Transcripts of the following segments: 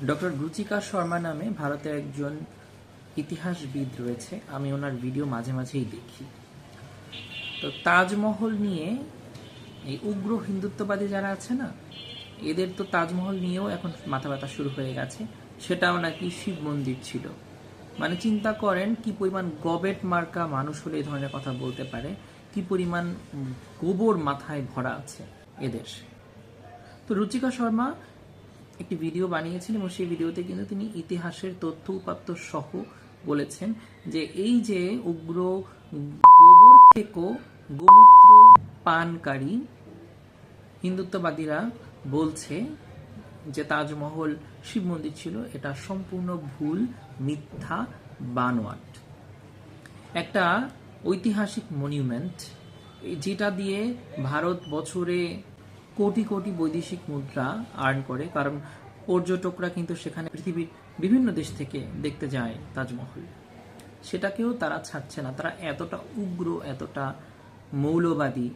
Doctor Ruchika Sharma নামে ভারতে একজন ইতিহাসবিদ রয়েছে। আমি ওনার ভিডিও মাঝে মাঝেই দেখি। তো তাজমহল নিয়ে এই উগ্র হিন্দুত্ববাদী যারা আছে না, এদের তো তাজমহল নিয়েও এখন মাথা ব্যথা শুরু হয়ে গেছে। সেটাও নাকি শিব মন্দির ছিল। মানে চিন্তা করেন কি পরিমাণ গবেট মার্কা মানুষ হলে এই ধরনের কথা বলতে পারে, কি পরিমাণ গোবর মাথায় ভরা আছে এদের। তো রুচিকা শর্মা একটি ভিডিও বানিয়েছেন এবং সেই ভিডিওতে কিন্তু তিনি ইতিহাসের তথ্য উপাত্ত সহ বলেছেন যে এই যে উগ্র গোবর খেকো গোমূত্র পানকারী হিন্দুত্ববাদীরা বলছে যে তাজমহল শিব মন্দির ছিল, এটা সম্পূর্ণ ভুল, মিথ্যা, বানোয়াট। একটা ঐতিহাসিক মনিউমেন্ট যেটা দিয়ে ভারত বছরে কোটি কোটি বৈদেশিক মুদ্রা আর্ন করে, কারণ পর্যটকরা কিন্তু সেখানে পৃথিবীর বিভিন্ন দেশ থেকে দেখতে যায় তাজমহল। সেটাকেও তারা ছাড়ছে না। তারা এতটা উগ্র, এতটা মৌলবাদী।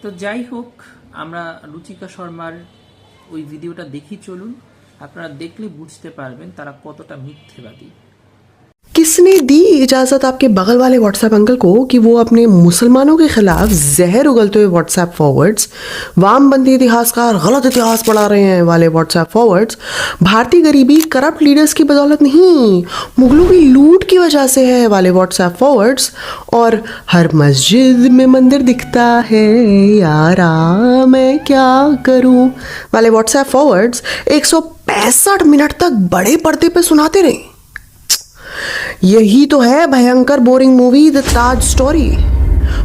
তো যাই হোক, আমরা রুচিকা শর্মার ওই ভিডিওটা দেখি, চলুন। আপনারা দেখলে बुझते पारबेन तारा कतटा मिथ्याबादी। किसने दी इजाज़त आपके बगल वाले व्हाट्सएप अंकल को कि वो अपने मुसलमानों के खिलाफ जहर उगलते हुए व्हाट्सएप फॉरवर्ड्स, वामपंथी इतिहासकार गलत इतिहास पढ़ा रहे हैं वाले व्हाट्सएप फॉरवर्ड्स भारतीय गरीबी करप्ट लीडर्स की बदौलत नहीं, मुगलों की लूट की वजह से है वाले व्हाट्सएप फॉरवर्ड्स, और हर मस्जिद में मंदिर दिखता है यारा मैं क्या करूं वाले व्हाट्सएप फॉरवर्ड्स 165 मिनट तक बड़े पर्दे पे सुनाते रहे। यही तो है भयंकर boring movie the Taj story.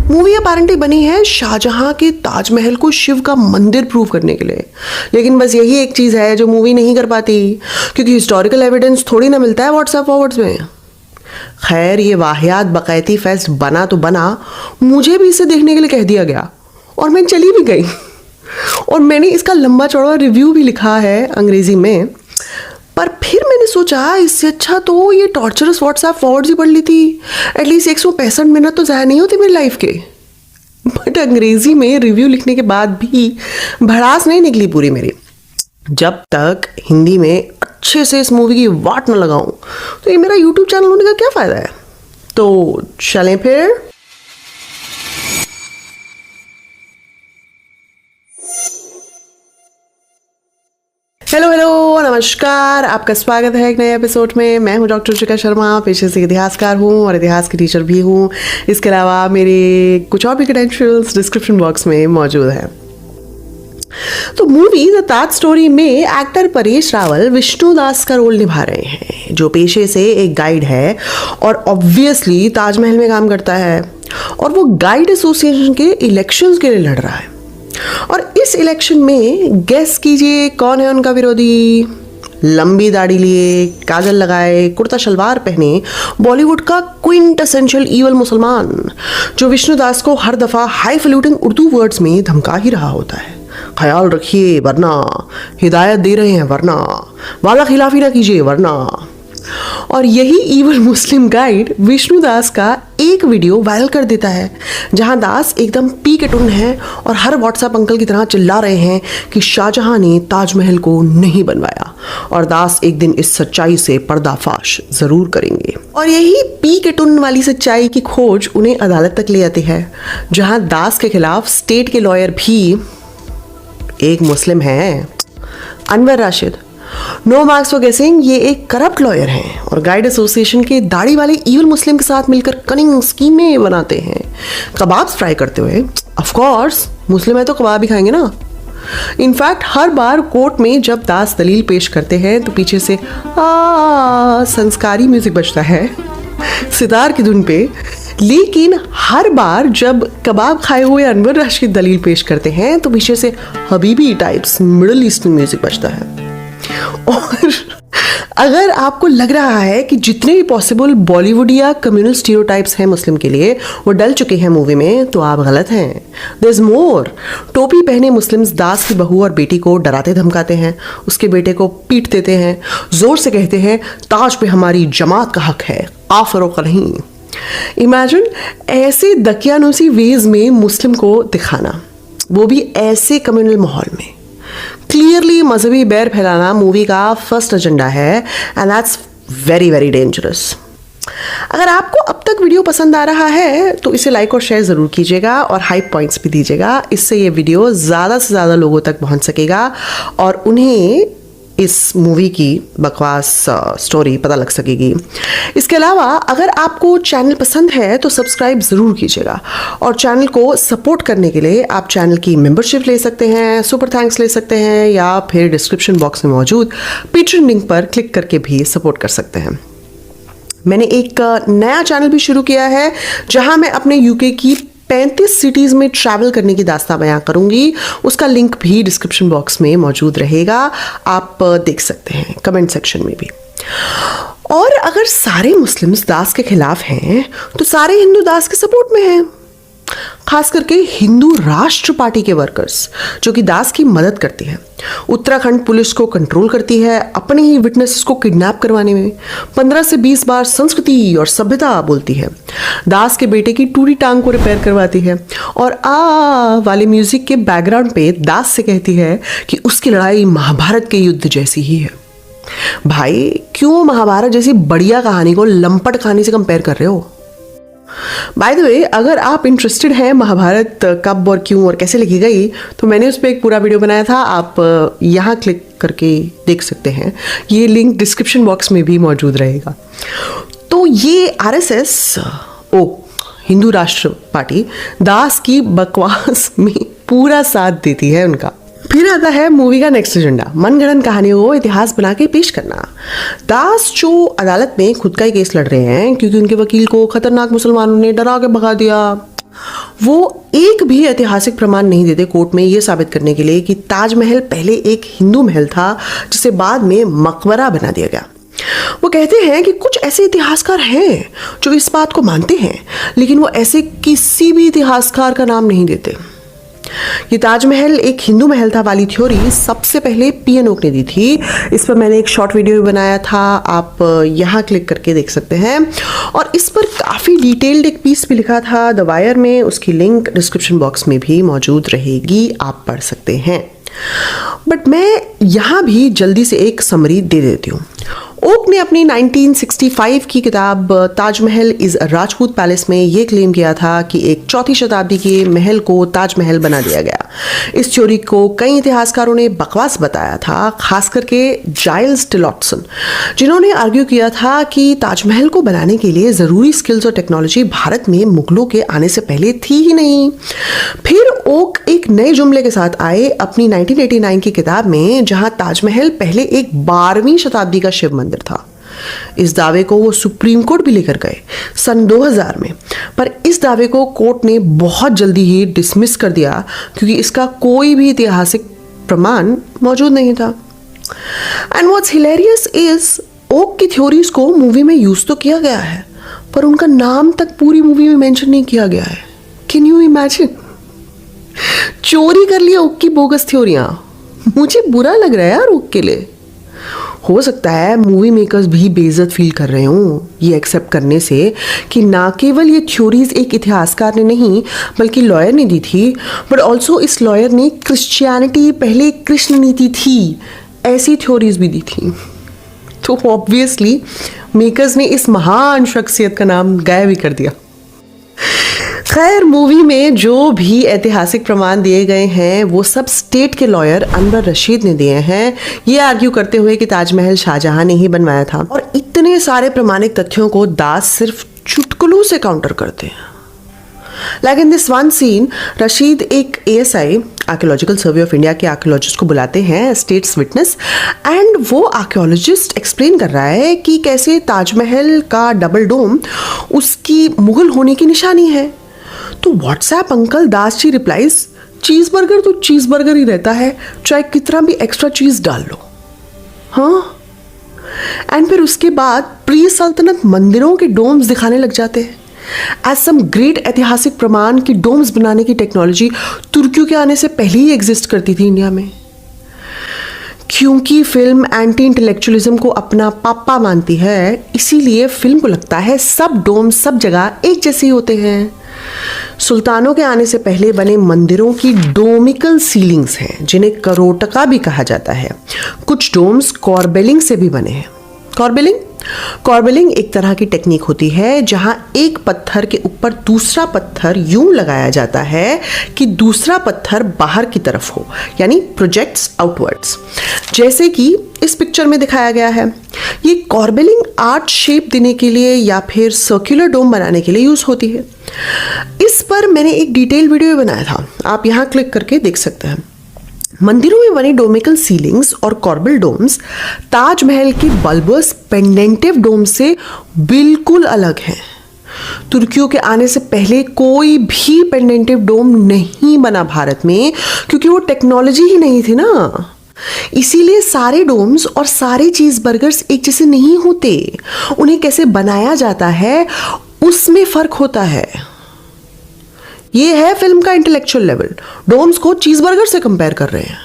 Movie apparently बनी है शाहजहां के ताजमहल को शिव का मंदिर प्रूव करने के लिए, लेकिन बस यही एक चीज़ है जो मूवी नहीं कर पाती, क्योंकि हिस्टोरिकल एविडेंस थोड़ी ना मिलता है व्हाट्सएप फॉरवर्ड्स में। खैर, ये वाहियात बकैती फेस्ट बना तो बना, मुझे भी इसे देखने के लिए कह दिया गया और मैं चली भी गई। और मैंने इसका लंबा चौड़ा रिव्यू भी लिखा है अंग्रेजी में, पर फिर मैंने सोचा इससे अच्छा तो ये टॉर्चरस व्हाट्सएप फॉरवर्ड्स ही पढ़ ली थी। एटलीस्ट 165 मिनट तो ज़ाया नहीं होते मेरी लाइफ के। बट अंग्रेजी में रिव्यू लिखने के बाद भी भड़ास नहीं निकली पूरी मेरी। जब तक हिंदी में अच्छे से इस मूवी की वाट न लगाऊं तो ये मेरा यूट्यूब चैनल होने का क्या फ़ायदा है। तो चलें फिर। हेलो नमस्कार, आपका स्वागत है एक नए एपिसोड में। मैं हूं डॉक्टर रुचिका शर्मा, पेशे से इतिहासकार हूं और इतिहास की टीचर भी हूं। इसके अलावा मेरे कुछ और भी क्रेडेंशियल्स डिस्क्रिप्शन बॉक्स में मौजूद हैं। तो मूवी द ताज स्टोरी में एक्टर परेश रावल विष्णु दास का रोल निभा रहे हैं, जो पेशे से एक गाइड है और ऑब्वियसली ताजमहल में काम करता है, और वो गाइड एसोसिएशन के इलेक्शंस के लिए लड़ रहा है। और इस इलेक्शन में गेस कीजिए कौन है उनका विरोधी। लंबी दाढ़ी लिए, काजल लगाए, कुर्ता शलवार पहने, बॉलीवुड का क्विंटेसेंशियल ईवल मुसलमान, जो विष्णुदास को हर दफा हाई फैल्यूटिंग उर्दू वर्ड्स में धमका ही रहा होता है। ख्याल रखिए वरना, हिदायत दे रहे हैं वरना, वाला खिलाफी ना कीजिए वरना। और यही ईवल मुस्लिम गाइड विष्णुदास का एक वीडियो वायरल कर देता है, जहां दास एकदम पी के टुन है और हर व्हाट्सएप अंकल की तरह चिल्ला रहे हैं कि शाहजहां ने ताजमहल को नहीं बनवाया, और दास एक दिन इस सच्चाई से पर्दाफाश जरूर करेंगे। और यही पी के टुन वाली सच्चाई की खोज उन्हें अदालत तक ले आती है, जहां दास के खिलाफ स्टेट के लॉयर भी एक मुस्लिम हैं, Anwar Rashid. No marks for guessing, ये एक करप्ट लॉयर हैं और गाइड एसोसिएशन के दाढ़ी वाले ईवल मुस्लिम के साथ मिलकर कनिंग स्कीमें बनाते हैं, कबाब्स फ्राई करते हुए। ऑफ कोर्स मुस्लिम है तो कबाब ही खाएंगे ना। इनफैक्ट हर बार कोर्ट में जब दास दलील पेश करते हैं तो पीछे से संस्कारी म्यूजिक बजता है सितार की धुन पे, लेकिन हर बार जब कबाब खाए हुए अनवर राशिद दलील पेश करते हैं तो पीछे से Habibi types middle eastern music बजता है। और अगर आपको लग रहा है कि जितने भी पॉसिबल बॉलीवुड या कम्युनल स्टीरियोटाइप्स हैं मुस्लिम के लिए वो डल चुके हैं मूवी में, तो आप गलत हैं। There is more. टोपी पहने मुस्लिम्स दास की बहू और बेटी को डराते धमकाते हैं, उसके बेटे को पीट देते हैं, जोर से कहते हैं ताज पे हमारी जमात का हक है, काफिरों का नहीं। इमेजिन ऐसे दकियानूसी वेज में मुस्लिम को दिखाना, वो भी ऐसे कम्युनल माहौल में। क्लियरली मजहबी बैर फैलाना मूवी का फर्स्ट एजेंडा है and that's very very dangerous. अगर आपको अब तक वीडियो पसंद आ रहा है तो इसे लाइक और शेयर ज़रूर कीजिएगा और हाइप पॉइंट्स भी दीजिएगा। इससे ये वीडियो ज़्यादा से ज़्यादा लोगों तक पहुंच सकेगा और उन्हें इस मूवी की बकवास स्टोरी पता लग सकेगी। इसके अलावा अगर आपको चैनल पसंद है तो सब्सक्राइब ज़रूर कीजिएगा और चैनल को सपोर्ट करने के लिए आप चैनल की मेंबरशिप ले सकते हैं, सुपर थैंक्स ले सकते हैं या फिर डिस्क्रिप्शन बॉक्स में मौजूद पेट्रेन लिंक पर क्लिक करके भी सपोर्ट कर सकते हैं। मैंने एक नया चैनल भी शुरू किया है जहां मैं अपने यूके की 35 सिटीज़ में ट्रैवल करने की दास्तां बयां करूंगी। उसका लिंक भी डिस्क्रिप्शन बॉक्स में मौजूद रहेगा, आप देख सकते हैं कमेंट सेक्शन में भी। और अगर सारे मुस्लिम्स दास के खिलाफ हैं तो सारे हिंदू दास के सपोर्ट में हैं, खास करके हिंदू राष्ट्र पार्टी के वर्कर्स जो कि दास की मदद करती है। उत्तराखंड पुलिस को कंट्रोल करती है अपने ही विटनेसेस को किडनैप करवाने में। 15 से 20 बार संस्कृति और सभ्यता बोलती है। दास के बेटे की टूटी टांग को रिपेयर करवाती है और आ वाले म्यूजिक के बैकग्राउंड पे दास से कहती है कि उसकी लड़ाई महाभारत के युद्ध जैसी ही है। भाई क्यों महाभारत जैसी बढ़िया कहानी को लंपट कहानी से कंपेयर कर रहे हो? बाय द वे, अगर आप इंटरेस्टेड हैं महाभारत कब और क्यों और कैसे लिखी गई तो मैंने उस पर एक पूरा वीडियो बनाया था, आप यहाँ क्लिक करके देख सकते हैं। ये लिंक डिस्क्रिप्शन बॉक्स में भी मौजूद रहेगा। तो ये आरएसएस हिंदू राष्ट्र पार्टी दास की बकवास में पूरा साथ देती है उनका। फिर आता है मूवी का नेक्स्ट एजेंडा, मनगढ़ंत कहानियों को इतिहास बना के पेश करना। दास जो अदालत में खुद का ही केस लड़ रहे हैं क्योंकि उनके वकील को खतरनाक मुसलमानों ने डरा के भगा दिया, वो एक भी ऐतिहासिक प्रमाण नहीं देते कोर्ट में ये साबित करने के लिए कि ताजमहल पहले एक हिंदू महल था जिसे बाद में मकबरा बना दिया गया। वो कहते हैं कि कुछ ऐसे इतिहासकार हैं जो इस बात को मानते हैं, लेकिन वो ऐसे किसी भी इतिहासकार का नाम नहीं देते। ये ताजमहल एक हिंदू महल था वाली थ्योरी सबसे पहले पीएन ओक ने दी थी। इस पर मैंने एक शॉर्ट वीडियो भी बनाया था, आप यहाँ क्लिक करके देख सकते हैं। और इस पर काफ़ी डिटेल्ड एक पीस भी लिखा था द वायर में, उसकी लिंक डिस्क्रिप्शन बॉक्स में भी मौजूद रहेगी, आप पढ़ सकते हैं। बट मैं यहाँ भी जल्दी से एक समरी दे देती हूँ। ओक ने अपनी 1965 की किताब ताजमहल इज राजपूत पैलेस में ये क्लेम किया था कि एक 4वीं शताब्दी के महल को ताजमहल बना दिया गया। इस थ्योरी को कई इतिहासकारों ने बकवास बताया था, खास करके जाइल्स टिलॉटसन, जिन्होंने आर्ग्यू किया था कि ताजमहल को बनाने के लिए ज़रूरी स्किल्स और टेक्नोलॉजी भारत में मुगलों के आने से पहले थी ही नहीं। फिर ओक एक नए जुमले के साथ आए अपनी 1989 की किताब में, जहां ताजमहल पहले एक 12वीं शताब्दी का शिव मंदिर था। इस दावे को वो सुप्रीम कोर्ट भी लेकर गए सन 2000 में, पर इस दावे को कोर्ट ने बहुत जल्दी ही डिसमिस कर दिया क्योंकि इसका कोई भी ऐतिहासिक प्रमाण मौजूद नहीं था। And what's hilarious is Oak की थ्योरीज को मूवी में यूज तो किया गया है पर उनका नाम तक पूरी मूवी में मेंशन नहीं किया गया है। Can you imagine? चोरी कर लिया ओक की बोगस थ्योरियां। मुझे बुरा लग रहा है यार ओक के लिए। हो सकता है मूवी मेकर्स भी बेइज्जत फील कर रहे हों ये एक्सेप्ट करने से कि ना केवल ये थ्योरीज एक इतिहासकार ने नहीं बल्कि लॉयर ने दी थी, बट ऑल्सो इस लॉयर ने क्रिश्चियनिटी पहले कृष्ण नीति थी ऐसी थ्योरीज भी दी थी। तो ऑब्वियसली मेकर्स ने इस महान शख्सियत का नाम गायब ही कर दिया। खैर, मूवी में जो भी ऐतिहासिक प्रमाण दिए गए हैं वो सब स्टेट के लॉयर अनवर रशीद ने दिए हैं, ये आर्ग्यू करते हुए कि ताजमहल शाहजहां ने ही बनवाया था। और इतने सारे प्रमाणिक तथ्यों को दास सिर्फ चुटकुलों से काउंटर करते हैं। Like in this one scene, Rashid एक ASI archaeological survey of India के आर्कियोलॉजिस्ट को बुलाते हैं स्टेट्स विटनेस, एंड वो आर्कियोलॉजिस्ट एक्सप्लेन कर रहा है कि कैसे ताजमहल का डबल डोम उसकी मुगल होने की निशानी है। तो WhatsApp uncle Das ji replies, चीज बर्गर तो चीज बर्गर ही रहता है, चाहे कितना भी एक्स्ट्रा चीज डाल लो। हाँ, एंड फिर उसके बाद प्री सल्तनत मंदिरों के डोम्स दिखाने लग जाते हैं एज सम ग्रेट ऐतिहासिक प्रमाण की डोम्स बनाने की टेक्नोलॉजी तुर्कियों के आने से पहले ही एग्जिस्ट करती थी इंडिया में। क्योंकि फिल्म एंटी इंटेलेक्चुअलिज्म को अपना पापा मानती है, इसीलिए फिल्म को लगता है सब डोम सब जगह एक जैसे होते हैं। सुल्तानों के आने से पहले बने मंदिरों की डोमिकल सीलिंग्स हैं, जिन्हें करोटका भी कहा जाता है। कुछ डोम्स कॉर्बेलिंग से भी बने हैं। कॉर्बेलिंग एक तरह की टेक्निक होती है जहां एक पत्थर के ऊपर दूसरा पत्थर यूं लगाया जाता है कि दूसरा पत्थर बाहर की तरफ हो, यानी प्रोजेक्ट्स आउटवर्ड्स, जैसे कि इस पिक्चर में दिखाया गया है। ये कॉर्बेलिंग आर्ट शेप देने के लिए या फिर सर्कुलर डोम बनाने के लिए यूज होती है। इस पर मैंने एक डिटेल वीडियो बनाया था, आप यहां क्लिक करके देख सकते हैं। मंदिरों में बनी डोमिकल सीलिंग्स और कॉर्बल डोम्स ताजमहल के बल्बस पेंडेंटिव डोम से बिल्कुल अलग हैं। तुर्कियों के आने से पहले कोई भी पेंडेंटिव डोम नहीं बना भारत में, क्योंकि वो टेक्नोलॉजी ही नहीं थी ना। इसीलिए सारे डोम्स और सारे चीज बर्गर्स एक जैसे नहीं होते। उन्हें कैसे बनाया जाता है उसमें फर्क होता है। ये है फिल्म का इंटेलेक्चुअल लेवल। डोम्स को चीज़बर्गर से कंपेयर कर रहे हैं।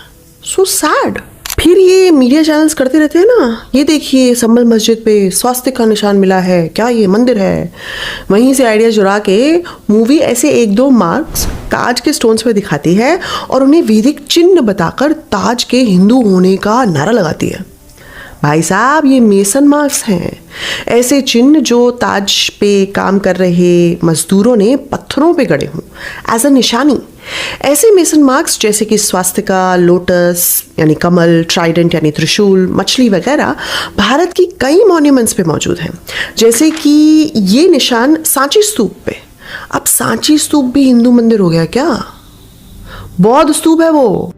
So sad. फिर ये मीडिया चैनल्स करते रहते हैं ना, ये देखिए संभल मस्जिद पे स्वास्तिक का निशान मिला है, क्या ये मंदिर है? वहीं से आइडिया चुरा के मूवी ऐसे एक दो मार्क्स ताज के स्टोन्स पे दिखाती है और उन्हें वैदिक चिन्ह बताकर ताज के हिंदू होने का नारा लगाती है। भाई साहब, ये मेसन मार्क्स हैं, ऐसे चिन्ह जो ताज पे काम कर रहे मजदूरों ने पत्थरों पे गड़े हों एज अ निशानी। ऐसे मेसन मार्क्स जैसे कि स्वास्तिका, लोटस यानी कमल, ट्राइडेंट यानी त्रिशूल, मछली वगैरह भारत की कई मॉन्यूमेंट्स पे मौजूद हैं। जैसे कि ये निशान सांची स्तूप पे। अब सांची स्तूप भी हिंदू मंदिर हो गया क्या? बौद्ध स्तूप है वो।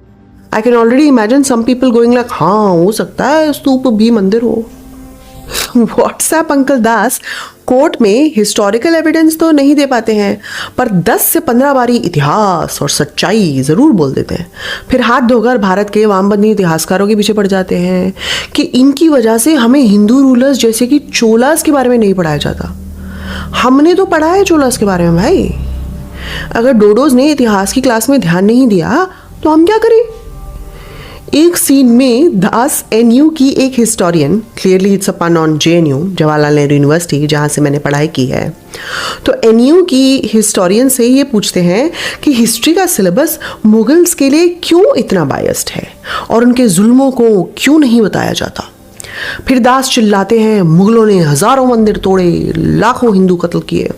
I can already imagine some people going like, हाँ हो सकता है स्तूप भी मंदिर हो। व्हाट्सएप अंकल दास कोर्ट में हिस्टोरिकल एविडेंस तो नहीं दे पाते हैं, पर 10 से 15 बारी इतिहास और सच्चाई ज़रूर बोल देते हैं। फिर हाथ धोकर भारत के वामपंथी इतिहासकारों के पीछे पड़ जाते हैं कि इनकी वजह से हमें हिंदू रूलर्स जैसे कि चोलास के बारे में नहीं पढ़ाया जाता। हमने तो पढ़ा है चोलास के बारे में भाई। अगर डोडोज ने इतिहास की क्लास में ध्यान नहीं दिया तो हम क्या करें? एक सीन में दास एनयू की एक हिस्टोरियन, क्लियरली इट्स अ पन on JNU, Jawaharlal Nehru university, जहाँ से मैंने पढ़ाई की है, तो एनयू की हिस्टोरियन से ये पूछते हैं कि हिस्ट्री का सिलेबस मुगल्स के लिए क्यों इतना बायस्ड है और उनके जुल्मों को क्यों नहीं बताया जाता। फिर दास चिल्लाते हैं, मुगलों ने हजारों मंदिर तोड़े, लाखों हिंदू कत्ल किए,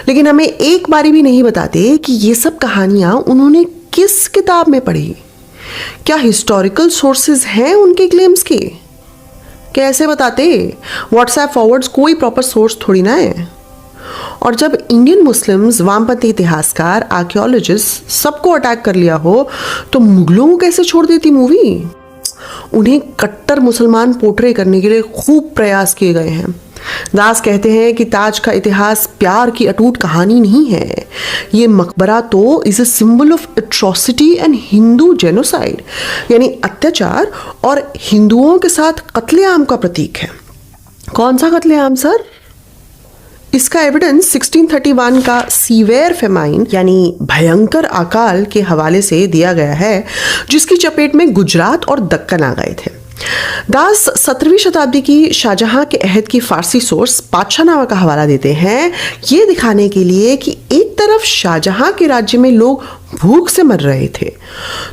लेकिन हमें एक बारी भी नहीं बताते कि ये सब कहानियां उन्होंने किस किताब में पढ़ी। क्या हिस्टोरिकल सोर्सेज हैं उनके क्लेम्स के? कैसे बताते? व्हाट्सएप फॉरवर्ड्स कोई प्रॉपर सोर्स थोड़ी ना है। और जब इंडियन मुस्लिम्स, वामपंथी इतिहासकार, आर्कियोलॉजिस्ट सबको अटैक कर लिया हो तो मुगलों को कैसे छोड़ देती मूवी? उन्हें कट्टर मुसलमान पोर्ट्रे करने के लिए खूब प्रयास किए गए हैं। दास कहते हैं कि ताज का इतिहास प्यार की अटूट कहानी नहीं है। ये मकबरा तो is a symbol of atrocity and Hindu genocide, यानी अत्याचार और हिंदुओं के साथ कत्लेआम का प्रतीक है। कौन सा कत्लेआम सर? इसका एविडेंस 1631 का सीवियर फेमाइन यानी भयंकर अकाल के हवाले से दिया गया है, जिसकी चपेट में गुजरात और दक्कन आ गए थे। दास 17वीं शताब्दी की शाहजहां के अहद की फारसी सोर्स पातशाहनामा का हवाला देते हैं, ये दिखाने के लिए कि एक तरफ शाहजहां के राज्य में लोग भूख से मर रहे थे,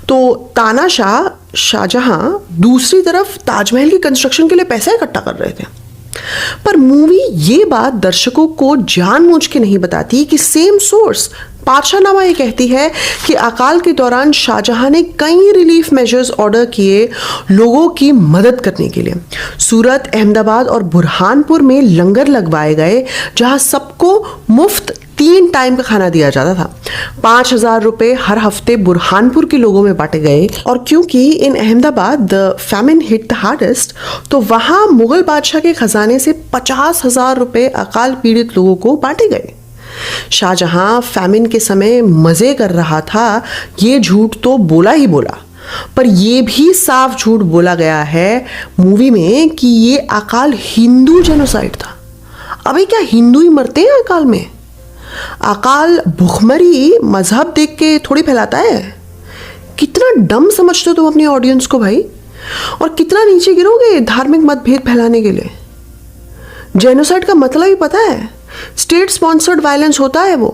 तो तानाशाह शाहजहां दूसरी तरफ ताजमहल की कंस्ट्रक्शन के लिए पैसा इकट्ठा कर रहे थे। पर मूवी ये बात दर्शकों को जानबूझ के नहीं बताती कि सेम सोर्स पातशाहनामा ये कहती है कि अकाल के दौरान शाहजहां ने कई रिलीफ मेजर्स ऑर्डर किए लोगों की मदद करने के लिए। सूरत, अहमदाबाद और बुरहानपुर में लंगर लगवाए गए, जहां सबको मुफ्त 3 टाइम का खाना दिया जाता था। 5,000 रुपए हर हफ्ते बुरहानपुर के लोगों में बांटे गए। और क्योंकि in Ahmedabad the famine hit the hardest, तो वहां मुगल बादशाह के खजाने से 50,000 रुपए अकाल पीड़ित लोगों को बांटे गए। शाहजहां फैमिन के समय मजे कर रहा था, ये झूठ तो बोला ही बोला, पर यह भी साफ झूठ बोला गया है मूवी में कि ये अकाल हिंदू जेनोसाइड था। अबे क्या हिंदू ही मरते हैं अकाल में? अकाल भुखमरी मजहब देख के थोड़ी फैलाता है। कितना डम समझते हो तुम अपनी ऑडियंस को भाई, और कितना नीचे गिरोगे धार्मिक मतभेद फैलाने के लिए। जेनोसाइड का मतलब ही पता है, स्टेट स्पॉन्सर्ड वायलेंस होता है वो।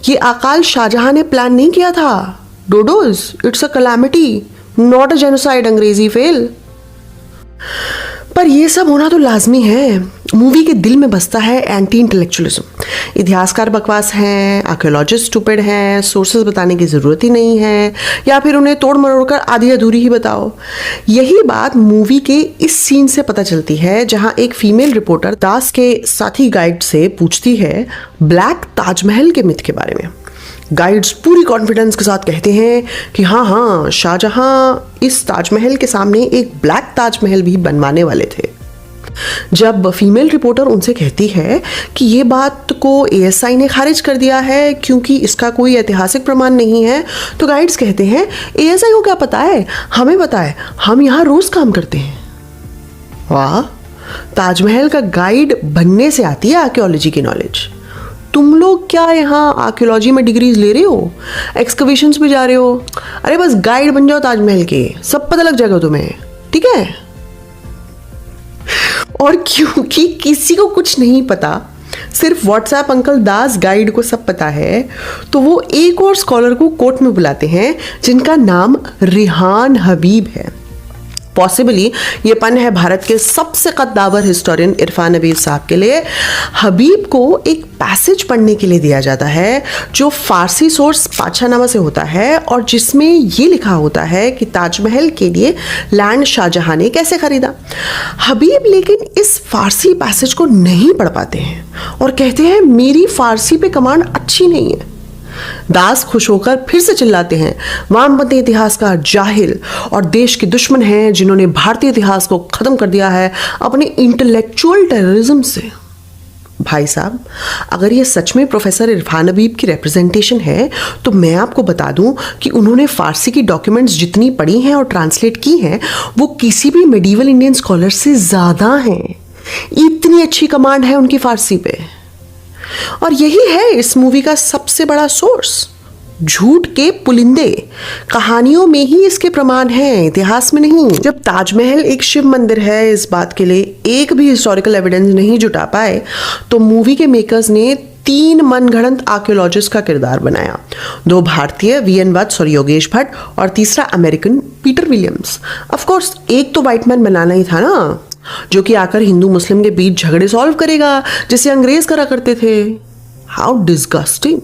ये अकाल शाहजहां ने प्लान नहीं किया था। Dodos, it's a calamity, not a genocide, अंग्रेजी फेल। पर ये सब होना तो लाजमी है। मूवी के दिल में बसता है एंटी इंटेलेक्चुअलिज्म। इतिहासकार बकवास हैं, आर्कियोलॉजिस्ट स्टूपिड हैं, सोर्सेज बताने की ज़रूरत ही नहीं है, या फिर उन्हें तोड़ मरोड़ कर आधी अधूरी ही बताओ। यही बात मूवी के इस सीन से पता चलती है, जहां एक फीमेल रिपोर्टर दास के साथी गाइड से पूछती है ब्लैक ताजमहल के मिथ के बारे में। गाइड्स पूरी कॉन्फिडेंस के साथ कहते हैं कि हाँ, शाहजहां इस ताजमहल के सामने एक ब्लैक ताजमहल भी बनवाने वाले थे। जब फीमेल रिपोर्टर उनसे कहती है कि ये बात को एएसआई ने खारिज कर दिया है क्योंकि इसका कोई ऐतिहासिक प्रमाण नहीं है, तो गाइड्स कहते हैं एएसआई को क्या पता है, हमें पता है, हम यहाँ रोज काम करते हैं। वाह, ताजमहल का गाइड बनने से आती है आर्कियोलॉजी की नॉलेज। तुम लोग क्या यहाँ आर्कियोलॉजी में डिग्रीज ले रहे हो, एक्सकवेशंस में जा रहे हो? अरे बस गाइड बन जाओ ताजमहल के, सब पता लग जाएगा तुम्हें, ठीक है? और क्योंकि किसी को कुछ नहीं पता, सिर्फ व्हाट्सएप अंकल दास गाइड को सब पता है, तो वो एक और स्कॉलर को कोर्ट में बुलाते हैं जिनका नाम रिहान हबीब है। पॉसिबली ये पन है भारत के सबसे कद्दावर हिस्टोरियन इरफान हबीब साहब के लिए। हबीब को एक पैसेज पढ़ने के लिए दिया जाता है जो फारसी सोर्स पातशाहनामा से होता है और जिसमें ये लिखा होता है कि ताजमहल के लिए लैंड शाहजहां ने कैसे खरीदा। हबीब लेकिन इस फारसी पैसेज को नहीं पढ़ पाते हैं और कहते हैं मेरी फारसी पे कमांड अच्छी नहीं है। दास खुश होकर फिर से चिल्लाते हैं वामपंथी इतिहासकार जाहिल और देश के दुश्मन हैं जिन्होंने भारतीय इतिहास को खत्म कर दिया है अपने इंटेलेक्चुअल टेररिज्म से। भाई साहब, अगर ये सच में प्रोफेसर इरफान हबीब की रिप्रेजेंटेशन है तो मैं आपको बता दूं कि उन्होंने फारसी की डॉक्यूमेंट्स जितनी पढ़ी हैं और ट्रांसलेट की हैं वो किसी भी मेडिवल इंडियन स्कॉलर से ज़्यादा हैं। इतनी अच्छी कमांड है उनकी फारसी पे। और यही है इस मूवी का सबसे बड़ा सोर्स। झूठ के पुलिंदे कहानियों में ही इसके प्रमाण हैं, इतिहास में नहीं। जब ताजमहल एक शिव मंदिर है, इस बात के लिए एक भी हिस्टोरिकल एविडेंस नहीं जुटा पाए, तो मूवी के मेकर्स ने 3 मनगढ़ंत आर्कियोलॉजिस्ट का किरदार बनाया। 2 भारतीय वीएन वत्स और योगेश भट्ट और तीसरा American Peter Williams. Of course एक तो व्हाइट मैन बनाना ही था ना, जो कि आकर हिंदू मुस्लिम के बीच झगड़े सॉल्व करेगा जैसे अंग्रेज करा करते थे। How disgusting.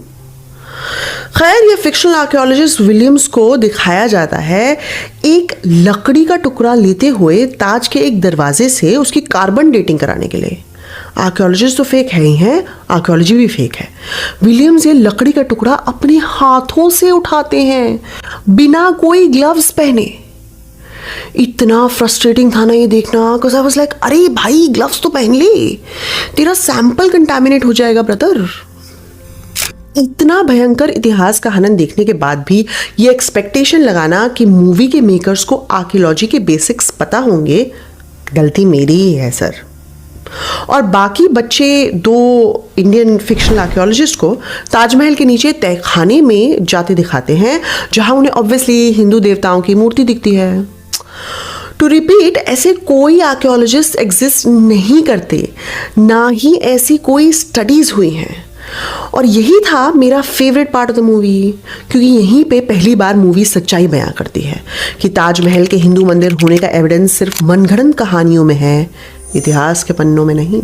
खैर, ये फिक्शनल आर्कियोलॉजिस्ट विलियम्स को दिखाया जाता है एक लकड़ी का टुकड़ा लेते हुए ताज के एक दरवाजे से उसकी कार्बन डेटिंग कराने के लिए। आर्कियोलॉजिस्ट तो फेक है ही हैं, आर्कियोलॉजी भी फेक है। विलियम्स ये लकड़ी का टुकड़ा अपने हाथों से उठाते हैं बिना कोई ग्लव्स पहने। इतना फ्रस्ट्रेटिंग था ना ये देखना, बिकॉज़ आई वाज लाइक अरे भाई ग्लव्स तो पहन ले, तेरा सैंपल कंटामिनेट हो जाएगा ब्रदर। इतना भयंकर इतिहास का हनन देखने के बाद भी ये एक्सपेक्टेशन लगाना कि मूवी के मेकर्स को आर्कियोलॉजी के बेसिक्स पता होंगे, गलती मेरी ही है सर। और बाकी बच्चे 2 इंडियन फिक्शनल आर्कियोलॉजिस्ट को ताजमहल के नीचे तहखाने में जाते दिखाते हैं जहां उन्हें ऑब्वियसली हिंदू देवताओं की मूर्ति दिखती है। टू रिपीट, ऐसे कोई आर्कियोलॉजिस्ट एग्जिस्ट नहीं करते, ना ही ऐसी कोई स्टडीज हुई हैं। और यही था मेरा favourite part of the movie, क्योंकि यहीं पे पहली बार मूवी सच्चाई बयां करती है कि ताजमहल के हिंदू मंदिर होने का एविडेंस सिर्फ मनगढ़ंत कहानियों में है, इतिहास के पन्नों में नहीं।